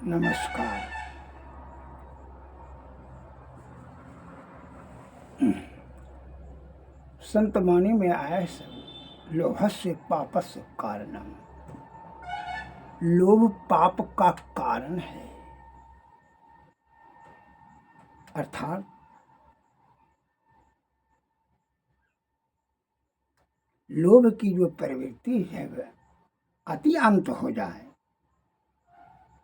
नमस्कार। संत वाणी में आया है सब लोभस्य पापस्य कारणम। लोभ पाप का कारण है। अर्थात लोभ की जो प्रवृत्ति है वह अति अंत हो जाए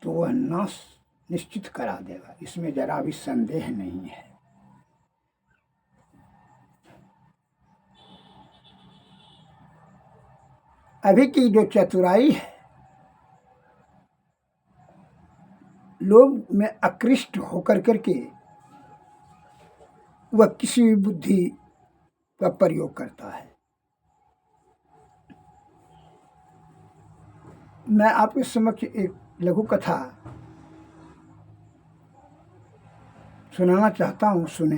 तो वह नाश निश्चित करा देगा, इसमें जरा भी संदेह नहीं है। अभी की जो चतुराई है, लोभ में आकृष्ट होकर करके वह किसी भी बुद्धि का प्रयोग करता है। मैं आपके समक्ष एक लघु कथा सुनाना चाहता हूँ, सुने।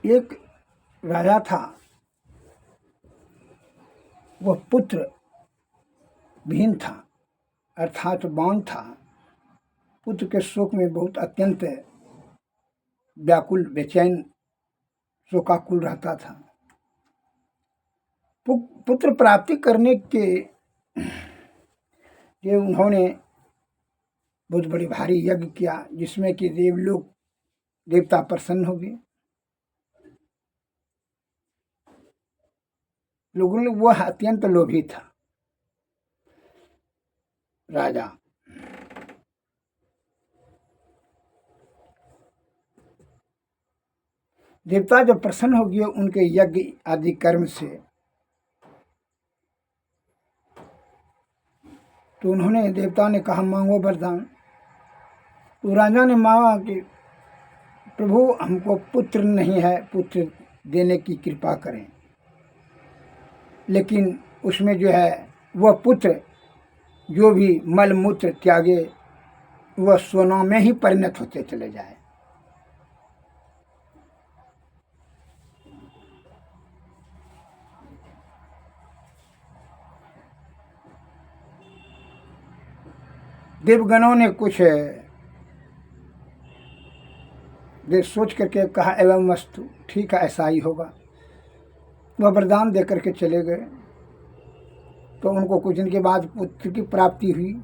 एक राजा था, वह पुत्र विहीन था, अर्थात बांझ था। पुत्र के शोक में बहुत अत्यंत व्याकुल बेचैन शोकाकुल रहता था। पुत्र प्राप्ति करने के लिए उन्होंने बहुत बड़ी भारी यज्ञ किया, जिसमें कि देवता प्रसन्न हो गए। लोगों ने, वह अत्यंत लोभी था राजा। देवता जब प्रसन्न हो गए उनके यज्ञ आदि कर्म से, तो उन्होंने, देवता ने कहा मांगो वरदान। तो राजा ने मांगा कि प्रभु हमको पुत्र नहीं है, पुत्र देने की कृपा करें। लेकिन उसमें जो है वह पुत्र जो भी मल मूत्र त्यागे वह सोना में ही परिणत होते चले जाए। देवगणों ने कुछ देर सोच करके कहा एवं वस्तु, ठीक है ऐसा ही होगा। वह वरदान दे करके चले गए। तो उनको कुछ दिन के बाद पुत्र की प्राप्ति हुई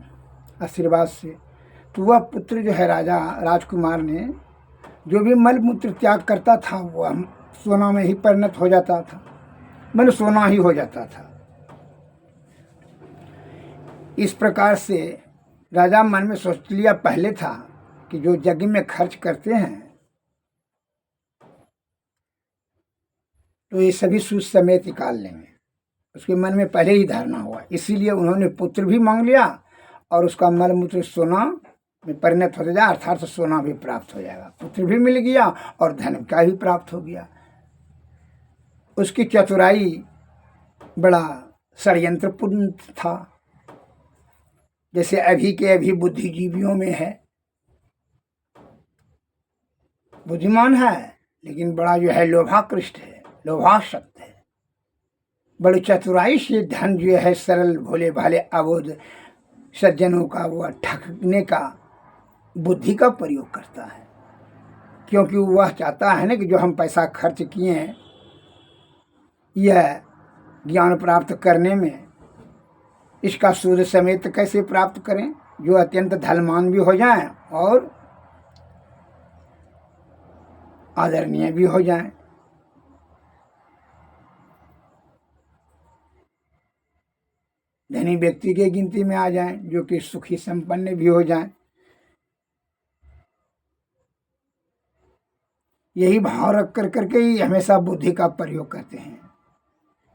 आशीर्वाद से। तो वह पुत्र जो है राजकुमार ने जो भी मल मूत्र त्याग करता था वह सोना में ही परिणत हो जाता था, मतलब सोना ही हो जाता था। इस प्रकार से राजा मन में सोच लिया पहले था कि जो यज्ञ में खर्च करते हैं तो ये सभी सूद समेत निकाल लेंगे। उसके मन में पहले ही धारणा हुआ, इसीलिए उन्होंने पुत्र भी मांग लिया और उसका मल मूत्र सोना में परिणत हो जाए, अर्थात सोना भी प्राप्त हो जाएगा। पुत्र भी मिल गया और धन का भी प्राप्त हो गया। उसकी चतुराई बड़ा षड्यंत्रपूर्ण था, जैसे अभी के अभी बुद्धिजीवियों में है। बुद्धिमान है लेकिन बड़ा जो है लोभाकृष्ट है, लोभासक्त है। बड़ी चतुराई से धन जो है सरल भोले भाले अबोध सज्जनों का वह ठगने का बुद्धि का प्रयोग करता है, क्योंकि वह चाहता है ना कि जो हम पैसा खर्च किए हैं यह ज्ञान प्राप्त करने में, इसका सूद समेत कैसे प्राप्त करें, जो अत्यंत धनवान भी हो जाएं और आदरणीय भी हो जाएं। धनी व्यक्ति के गिनती में आ जाएं, जो कि सुखी संपन्न भी हो जाएं। यही भाव रख कर करके ही हमेशा बुद्धि का प्रयोग करते हैं।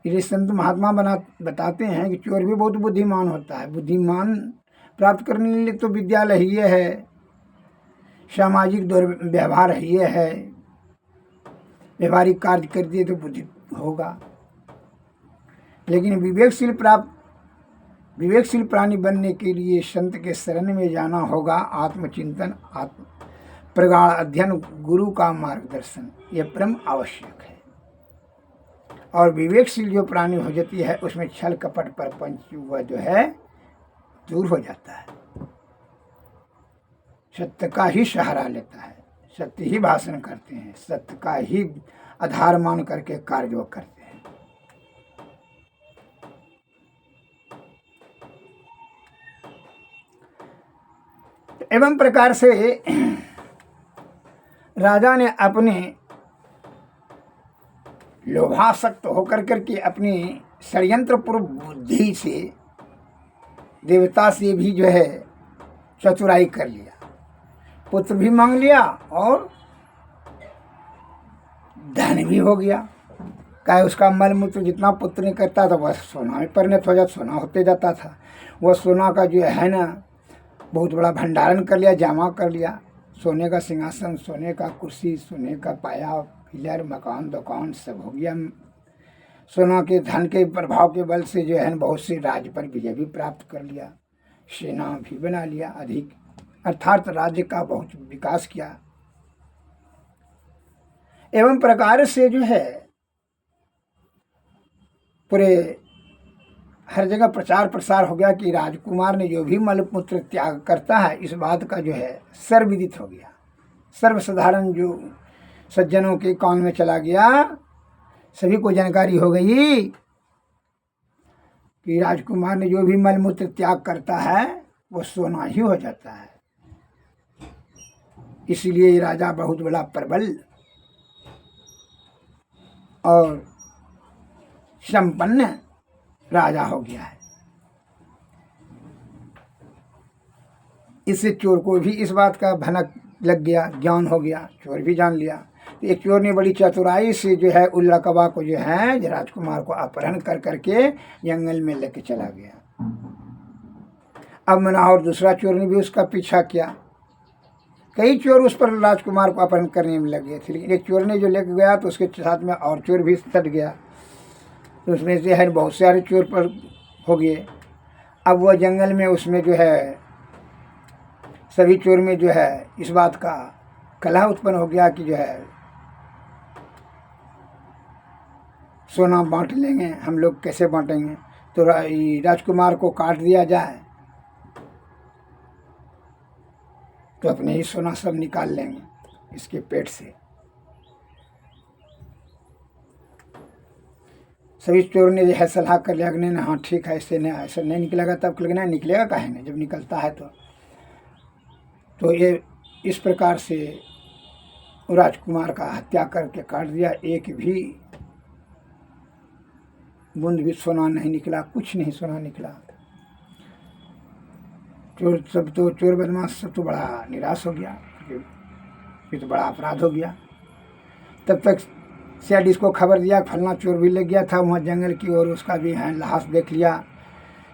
इसलिए संत महात्मा बताते हैं कि चोर भी बहुत बुद्धिमान होता है। बुद्धिमान प्राप्त करने के लिए तो विद्यालय ही है, सामाजिक व्यवहार ही है, व्यवहारिक कार्य कर दिए तो बुद्धि होगा। लेकिन विवेकशील प्राणी बनने के लिए संत के शरण में जाना होगा। आत्मचिंतन, आत्म प्रगाढ़ अध्ययन, गुरु का मार्गदर्शन, यह परम आवश्यक है। और विवेकशील जो प्राणी हो जाती है उसमें छल कपट परपंच वह जो है दूर हो जाता है, सत्य का ही सहारा लेता है, सत्य ही भाषण करते हैं, सत्य का ही आधार मान करके कार्य करते हैं। एवं प्रकार से राजा ने अपने लोभासक्त होकर करके अपनी षड्यंत्र पूर्व बुद्धि से देवता से भी जो है चतुराई कर लिया, पुत्र भी मांग लिया और धन भी हो गया। क्या उसका मल मूत्र जितना पुत्र ने करता था वह सोना में परिणत हो जाता, सोना होते जाता था। वह सोना का जो है ना बहुत बड़ा भंडारण कर लिया, जमा कर लिया, सोने का सिंहासन, सोने का कुर्सी, सोने का पाया, पिलर, मकान, दुकान सब हो गया। सोना के धन के प्रभाव के बल से जो है बहुत से राज्य पर विजय भी प्राप्त कर लिया, सेना भी बना लिया अधिक, अर्थात राज्य का बहुत विकास किया। एवं प्रकार से जो है पूरे हर जगह प्रचार प्रसार हो गया कि राजकुमार ने जो भी मलमूत्र त्याग करता है इस बात का जो है सर्वविदित हो गया, सर्वसाधारण जो सज्जनों के कान में चला गया, सभी को जानकारी हो गई कि राजकुमार ने जो भी मलमूत्र त्याग करता है वो सोना ही हो जाता है। इसलिए राजा बहुत बड़ा प्रबल और संपन्न राजा हो गया है। इससे चोर को भी इस बात का भनक लग गया, ज्ञान हो गया, चोर भी जान लिया। तो एक चोर ने बड़ी चतुराई से जो है उल्लाकबा को जो है राजकुमार को अपहरण कर करके जंगल में लेके चला गया। अब मना और दूसरा चोर ने भी उसका पीछा किया, कई चोर उस पर राजकुमार को अपहरण करने में लग गए थे, लेकिन एक चोर ने जो लेके गया तो उसके साथ में और चोर भी सट गया, तो उसमें से है बहुत सारे चोर पर हो गए। अब वह जंगल में उसमें जो है सभी चोर में जो है इस बात का कलह उत्पन्न हो गया कि जो है सोना बांट लेंगे हम लोग, कैसे बांटेंगे, तो राजकुमार को काट दिया जाए तो अपने ही सोना सब निकाल लेंगे इसके पेट से। सभी चोर ने यह सलाह कर लिया कि नहीं हाँ ठीक है, ऐसे नहीं, ऐसा नहीं निकलेगा, तब लगना निकलेगा काहे नहीं, जब निकलता है तो ये इस प्रकार से राजकुमार का हत्या करके काट दिया। एक भी बूंद भी सोना नहीं निकला, कुछ नहीं सोना निकला। चोर सब तो चोर बदमाश सब तो बड़ा निराश हो गया, ये तो बड़ा अपराध हो गया। तब तक सीआईडी इसको खबर दिया, फलना चोर भी लग गया था वहाँ जंगल की ओर, उसका भी है लाश देख लिया।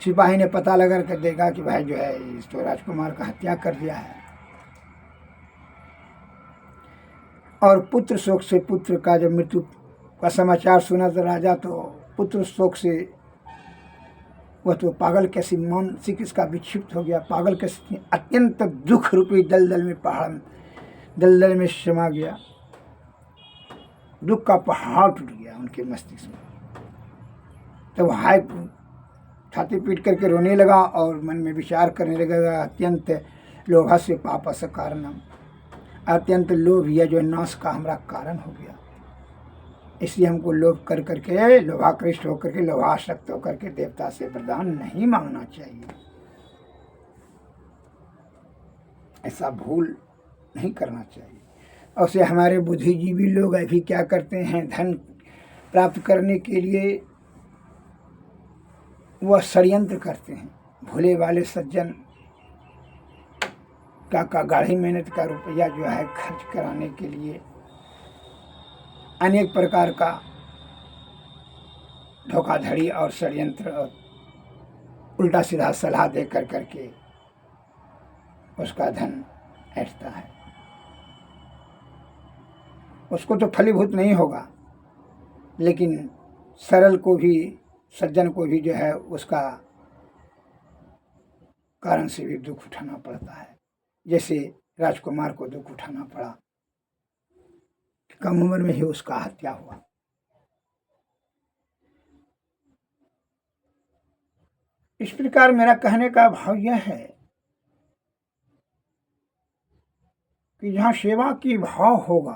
सिपाही ने पता लगा कर देखा कि भाई जो है इस तो राजकुमार का हत्या कर दिया है। और पुत्र शोक से, पुत्र का जब मृत्यु का समाचार सुना तो राजा तो पुत्र शोक से वह तो पागल कैसी मानसिक इसका विक्षिप्त हो गया, पागल कैसी अत्यंत दुख रूपी दलदल में पहाड़ दलदल में समा गया, दुख का पहाड़ टूट गया उनके मस्तिष्क में। तब हाय छाती पीट करके रोने लगा और मन में विचार करने लगा, अत्यंत लोभस्य पापस्य कारणम, अत्यंत लोभ यह जो नाश का हमारा कारण हो गया, इसलिए हमको लोभ कर करके, लोभाकृष्ट होकर के, लोभासक्त होकर के देवता से वरदान नहीं मांगना चाहिए, ऐसा भूल नहीं करना चाहिए। और से हमारे बुद्धिजीवी लोग अभी क्या करते हैं, धन प्राप्त करने के लिए वह षड्यंत्र करते हैं। भोले वाले सज्जन का गाढ़ी मेहनत का रुपया जो है खर्च कराने के लिए अनेक प्रकार का धोखाधड़ी और षड्यंत्र और उल्टा सीधा सलाह दे कर करके उसका धन ऐंठता है। उसको तो फलीभूत नहीं होगा, लेकिन सरल को भी, सज्जन को भी जो है उसका कारण से भी दुख उठाना पड़ता है। जैसे राजकुमार को दुख उठाना पड़ा, कम उम्र में ही उसका हत्या हुआ। इस प्रकार मेरा कहने का भाव यह है कि जहाँ सेवा की भाव होगा,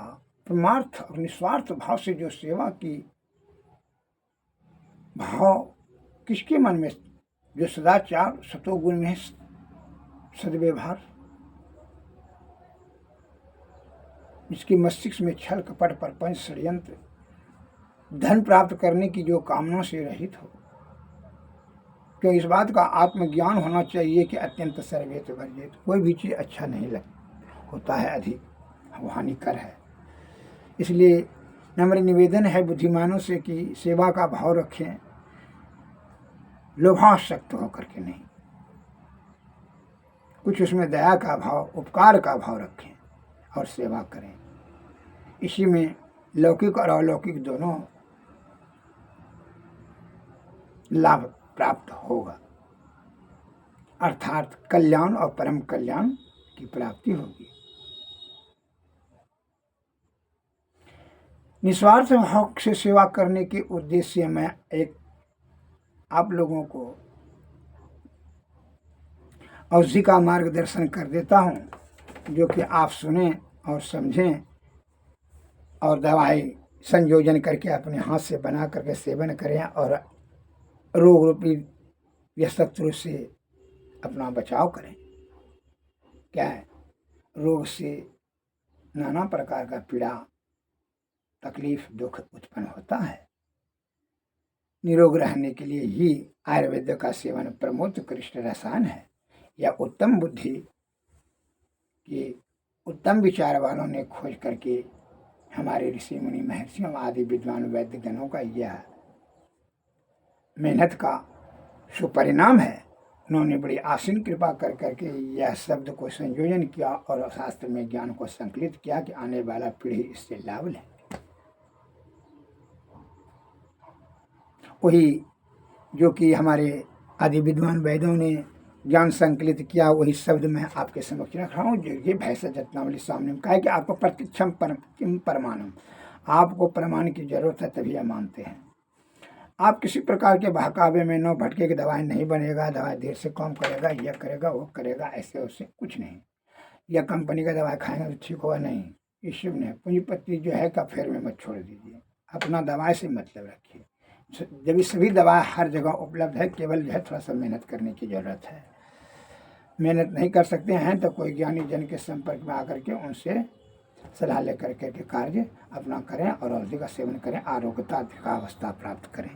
परमार्थ और निस्वार्थ भाव से जो सेवा की भाव किसके मन में, जो सदाचार सतोगुण में सद्व्यवहार, जिसके मस्तिष्क में छल कपट प्रपंच षड्यंत्र धन प्राप्त करने की जो कामना से रहित हो, क्यों इस बात का आत्मज्ञान होना चाहिए कि अत्यंत सर्वेत वर्जित, कोई भी चीज़ अच्छा नहीं होता है, अधिक वो हानिकर है। इसलिए नम्र निवेदन है बुद्धिमानों से कि सेवा का भाव रखें, लोभासक्त होकर के नहीं, कुछ उसमें दया का भाव, उपकार का भाव रखें और सेवा करें। इसी में लौकिक और अलौकिक दोनों लाभ प्राप्त होगा, अर्थात कल्याण और परम कल्याण की प्राप्ति होगी। निस्वार्थ भाव से सेवा करने के उद्देश्य से मैं एक आप लोगों को औषधि का मार्गदर्शन कर देता हूँ, जो कि आप सुने और समझें और दवाई संयोजन करके अपने हाथ से बना करके सेवन करें और रोग रूपी या शत्रु से अपना बचाव करें। क्या है, रोग से नाना प्रकार का पीड़ा तकलीफ दुख उत्पन्न होता है। निरोग रहने के लिए ही आयुर्वेद का सेवन प्रमोदकृष्ट रसायन है। यह उत्तम बुद्धि की उत्तम विचार वालों ने खोज करके हमारे ऋषि मुनि महर्षियों आदि विद्वान वैद्य गणों का यह मेहनत का सुपरिणाम है। उन्होंने बड़ी आसीन कृपा कर करके यह शब्द को संयोजन किया और शास्त्र में ज्ञान को संकलित किया कि आने वाला पीढ़ी इससे लाभ ले। वही जो कि हमारे आदि विद्वान वैद्यों ने ज्ञान संकलित किया, वही शब्द मैं आपके समक्ष रख रहा हूँ। जो ये भैंस रत्नावली सामने में कहा है कि आपको प्रत्यक्षम किम प्रमाणम, आपको प्रमाण की जरूरत है तभी हम मानते हैं। आप किसी प्रकार के बहकावे में न भटके की दवाई नहीं बनेगा, दवाई देर से कम करेगा, यह करेगा वो करेगा, ऐसे उससे कुछ नहीं। यह कंपनी का दवाई खाएंगे तो ठीक होगा, नहीं, ये शुभ नहीं। पूंजीपति जो है का फेर में मत छोड़ दीजिए, अपना दवाई से मतलब रखिए। जब सभी दवा हर जगह उपलब्ध है, केवल जो है थोड़ा सा मेहनत करने की जरूरत है। मेहनत नहीं कर सकते हैं तो कोई ज्ञानी जन के संपर्क में आकर के उनसे सलाह लेकर के कार्य अपना करें और औषधि का सेवन करें, आरोग्यता अवस्था प्राप्त करें।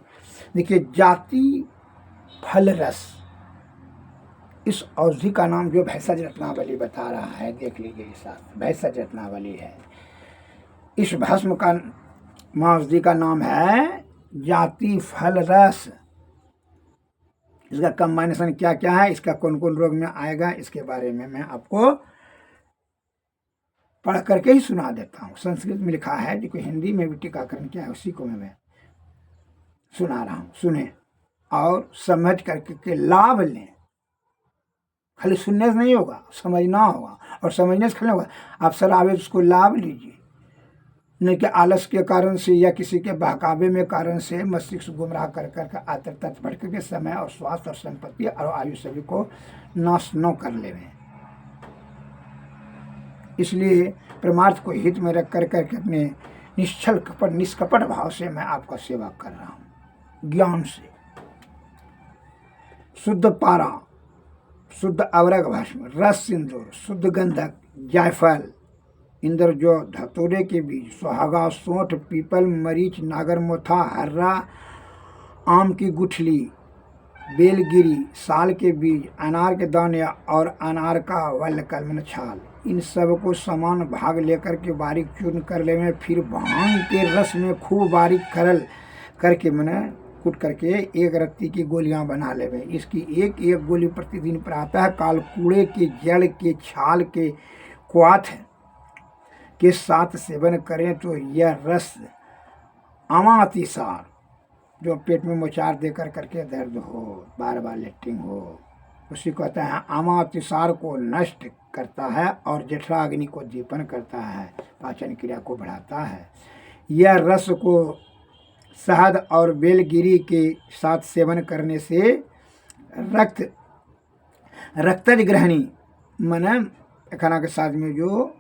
देखिए, जाति फल रस, इस औषधि का नाम जो भैंसज रत्नावली बता रहा है, देख लीजिए, इस भैंसज रत्नावली है। इस भस्म का औषधि का नाम है जाति फल रस। इसका कॉम्बिनेशन क्या क्या है, इसका कौन कौन रोग में आएगा, इसके बारे में मैं आपको पढ़ करके ही सुना देता हूँ। संस्कृत में लिखा है, जो हिंदी में भी टीकाकरण किया है, उसी को मैं सुना रहा हूँ। सुने और समझ करके के लाभ लें। खाली सुनने से नहीं होगा, समझना होगा, और समझने से खाली होगा। आप सलाह उसको लाभ लीजिए, नहीं कि आलस के कारण से या किसी के बहकावे में कारण से मस्तिष्क गुमराह कर कर आतर तत् भटक के समय और स्वास्थ्य और संपत्ति और आयु सभी को नाश न कर ले। इसलिए परमार्थ को हित में रख कर करके अपने निश्चल कपट निष्कपट भाव से मैं आपका सेवा कर रहा हूँ। ज्ञान से शुद्ध पारा, शुद्ध अवरग भस्म, रस सिंदूर, शुद्ध गंधक, जायफल, इंद्रजौ, धतूरे के बीज, सुहागा, सोंठ, पीपल, मरीच, नागरमोथा, हर्रा, आम की गुठली, बेलगिरी, साल के बीज, अनार के दाने और अनार का वल्लकल छाल, इन सब को समान भाग लेकर के बारीक चूर्ण कर ले में, फिर भांग के रस में खूब बारीक करल करके मैंने कूट करके एक रत्ती की गोलियां बना ले में। इसकी एक एक गोली प्रतिदिन प्रातः काल कूड़े के जड़ के छाल के क्वाथ के साथ सेवन करें तो यह रस अमातिसार, जो पेट में मोचार देकर करके दर्द हो, बार बार लेटरिंग हो, उसी को कहते हैं अमातिसार को नष्ट करता है और जठराग्नि को दीपन करता है, पाचन क्रिया को बढ़ाता है। यह रस को शहद और बेलगिरी के साथ सेवन करने से रक्त रक्तज ग्रहणी मन खाना के साथ में जो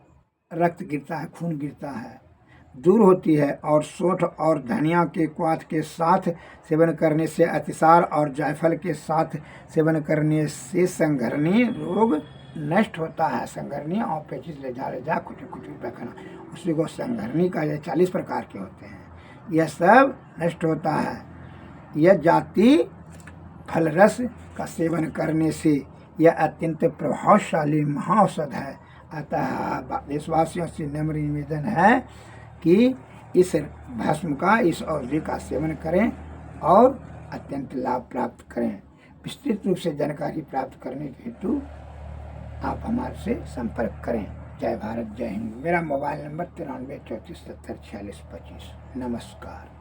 रक्त गिरता है, खून गिरता है, दूर होती है। और सौंठ और धनिया के क्वाथ के साथ सेवन करने से, अतिसार और जायफल के साथ सेवन करने से संघर्णी रोग नष्ट होता है। संघर्णी और पेचिश ले जा कुछ रखना, उसी को संघर्णी का 40 प्रकार के होते हैं, यह सब नष्ट होता है। यह जाति फल रस का सेवन करने से यह अत्यंत प्रभावशाली महाऔषध है। अतः देशवासियों से नम्र निवेदन है कि इस भस्म का, इस औषधि का सेवन करें और अत्यंत लाभ प्राप्त करें। विस्तृत रूप से जानकारी प्राप्त करने के हेतु आप हमारे से संपर्क करें। जय भारत, जय हिंद। मेरा मोबाइल नंबर 93 34 70 46 25। नमस्कार।